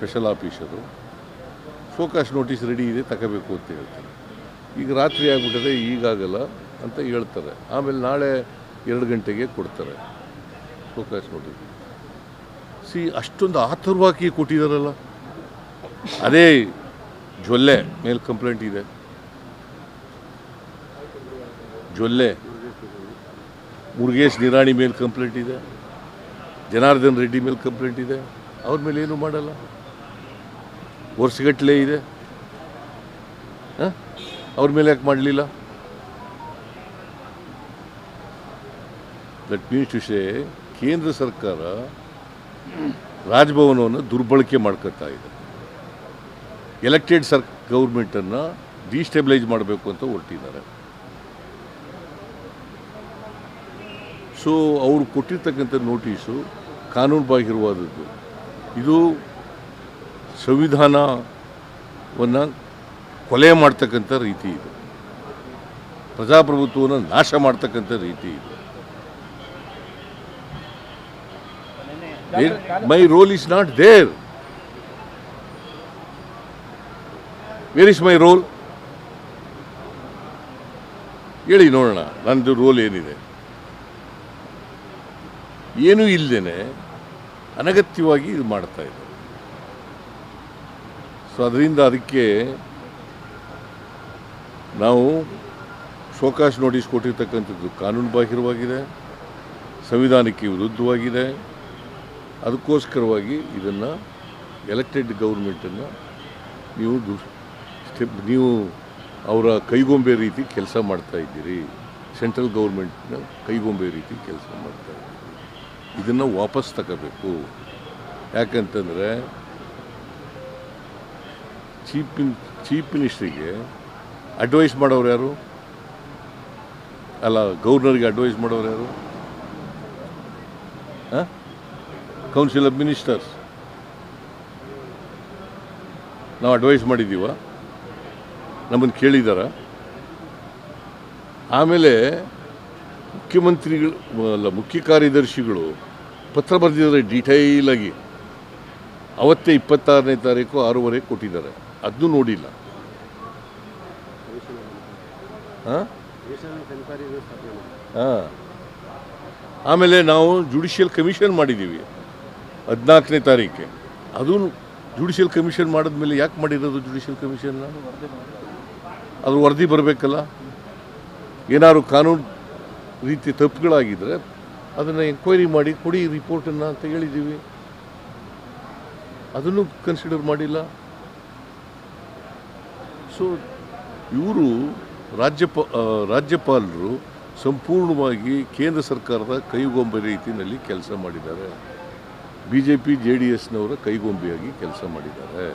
Special officer show cause notice ready ಇದೆ ತಗೋಬೇಕು ಅಂತ ಹೇಳ್ತಾರೆ. ಈಗ ರಾತ್ರಿ ಆಗಿಬಿಟ್ಟರೆ ಈಗಾಗಲ್ಲ ಅಂತ ಹೇಳ್ತಾರೆ. ಆಮೇಲೆ ನಾಳೆ 2 ಗಂಟೆಗೆ ಕೊಡ್ತಾರೆ ಶೋಕಾಸ್ ನೋಟಿಸ್. ಅಷ್ಟೊಂದು ಆತುರವಾಗಿ ಕೊಟ್ಟಿದ್ದಾರಲ್ಲ. ಅದೇ ಜೊಲ್ಲೆ ಮೇಲೆ ಕಂಪ್ಲೇಂಟ್ ಇದೆ, ಜೊಲ್ಲೆ ಮುರುಗೇಶ್ ನಿರಾಣಿ ಮೇಲೆ ಕಂಪ್ಲೇಂಟ್ ಇದೆ, ಜನಾರ್ದನ್ ರೆಡ್ಡಿ ಮೇಲೆ ಕಂಪ್ಲೇಂಟ್ ಇದೆ. ಅವ್ರ ಮೇಲೆ ಏನು ಮಾಡಲ್ಲ, ವರ್ಷಗಟ್ಟಲೆ ಇದೆ. ಅವ್ರ ಮೇಲೆ ಯಾಕೆ ಮಾಡಲಿಲ್ಲ? ದಟ್ ಮೀನ್ಸ್ ಟು ಸೇ ಕೇಂದ್ರ ಸರ್ಕಾರ ರಾಜಭವನವನ್ನು ದುರ್ಬಳಕೆ ಮಾಡ್ಕೊತಾ ಇದೆ. ಎಲೆಕ್ಟೆಡ್ ಗೌರ್ಮೆಂಟನ್ನು ಡಿಸ್ಟೆಬಿಲೈಸ್ ಮಾಡಬೇಕು ಅಂತ ಹೊರಟಿದ್ದಾರೆ. ಸೊ ಅವರು ಕೊಟ್ಟಿರ್ತಕ್ಕಂಥ ನೋಟಿಸು ಕಾನೂನುಬಾಹಿರವಾದದ್ದು. ಇದು ಸಂವಿಧಾನವನ್ನು ಕೊಲೆ ಮಾಡ್ತಕ್ಕಂಥ ರೀತಿ ಇದೆ, ಪ್ರಜಾಪ್ರಭುತ್ವವನ್ನು ನಾಶ ಮಾಡ್ತಕ್ಕಂಥ ರೀತಿ ಇದೆ. My role is not there. Where is my role? ಹೇಳಿ ನೋಡೋಣ, ನನ್ನದು ರೋಲ್ ಏನಿದೆ? ಏನೂ ಇಲ್ಲದೇನೆ ಅನಗತ್ಯವಾಗಿ ಇದು ಮಾಡ್ತಾ ಇದೆ. ಸೊ ಅದಕ್ಕೆ ನಾವು ಶೋಕಾಸ್ ನೋಟಿಸ್ ಕೊಟ್ಟಿರ್ತಕ್ಕಂಥದ್ದು ಕಾನೂನುಬಾಹಿರವಾಗಿದೆ, ಸಂವಿಧಾನಕ್ಕೆ ವಿರುದ್ಧವಾಗಿದೆ. ಅದಕ್ಕೋಸ್ಕರವಾಗಿ ಇದನ್ನು ಎಲೆಕ್ಟೆಡ್ ಗೌರ್ಮೆಂಟನ್ನು ನೀವು ಅವರ ಕೈಗೊಂಬೆ ರೀತಿ ಕೆಲಸ ಮಾಡ್ತಾ ಇದ್ದೀರಿ. ಸೆಂಟ್ರಲ್ ಗೌರ್ಮೆಂಟ್ನ ಕೈಗೊಂಬೆ ರೀತಿ ಕೆಲಸ ಮಾಡ್ತಾ ಇದ್ದೀರಿ. ಇದನ್ನು ವಾಪಸ್ ತಗೋಬೇಕು. ಯಾಕಂತಂದರೆ ಚೀಫ್ ಮಿನಿಸ್ಟ್ರಿಗೆ ಅಡ್ವೈಸ್ ಮಾಡೋರು ಯಾರು? ಅಲ್ಲ, ಗವರ್ನರ್ಗೆ ಅಡ್ವೈಸ್ ಮಾಡೋರು ಯಾರು? Council of ministers. ನಾವು ಅಡ್ವೈಸ್ ಮಾಡಿದ್ದೀವ? ನಮ್ಮನ್ನು ಕೇಳಿದಾರ? ಆಮೇಲೆ ಮುಖ್ಯ ಕಾರ್ಯದರ್ಶಿಗಳು ಪತ್ರ ಬರೆದಿದ್ದಾರೆ ಡೀಟೈಲಾಗಿ. ಅವತ್ತೇ 26ನೇ ತಾರೀಕು 6:30 ಕೊಟ್ಟಿದ್ದಾರೆ. ಅದನ್ನೂ ನೋಡಿಲ್ಲ. ಆಮೇಲೆ ನಾವು ಜುಡಿಷಿಯಲ್ ಕಮಿಷನ್ ಮಾಡಿದ್ದೀವಿ 14ನೇ ತಾರೀಕೆ. ಅದು ಜುಡಿಷಿಯಲ್ ಕಮಿಷನ್ ಮಾಡಿದ್ಮೇಲೆ ಯಾಕೆ ಮಾಡಿರೋದು ಜುಡಿಷಿಯಲ್ ಕಮಿಷನ್ನ? ಅದ್ರ ವರದಿ ಬರಬೇಕಲ್ಲ. ಏನಾದ್ರು ಕಾನೂನು ರೀತಿ ತಪ್ಪುಗಳಾಗಿದ್ದರೆ ಅದನ್ನು ಎಂಕ್ವೈರಿ ಮಾಡಿ ಕೊಡಿ ರಿಪೋರ್ಟನ್ನು ಅಂತ ಹೇಳಿದ್ದೀವಿ. ಅದನ್ನು ಕನ್ಸಿಡರ್ ಮಾಡಿಲ್ಲ. ಸೊ ಇವರು ರಾಜ್ಯಪಾಲರು ಸಂಪೂರ್ಣವಾಗಿ ಕೇಂದ್ರ ಸರ್ಕಾರದ ಕೈಗೊಂಬೆ ರೀತಿಯಲ್ಲಿ ಕೆಲಸ ಮಾಡಿದ್ದಾರೆ. BJP JDSನವರ ಕೈಗೊಂಬೆಯಾಗಿ ಕೆಲಸ ಮಾಡಿದ್ದಾರೆ.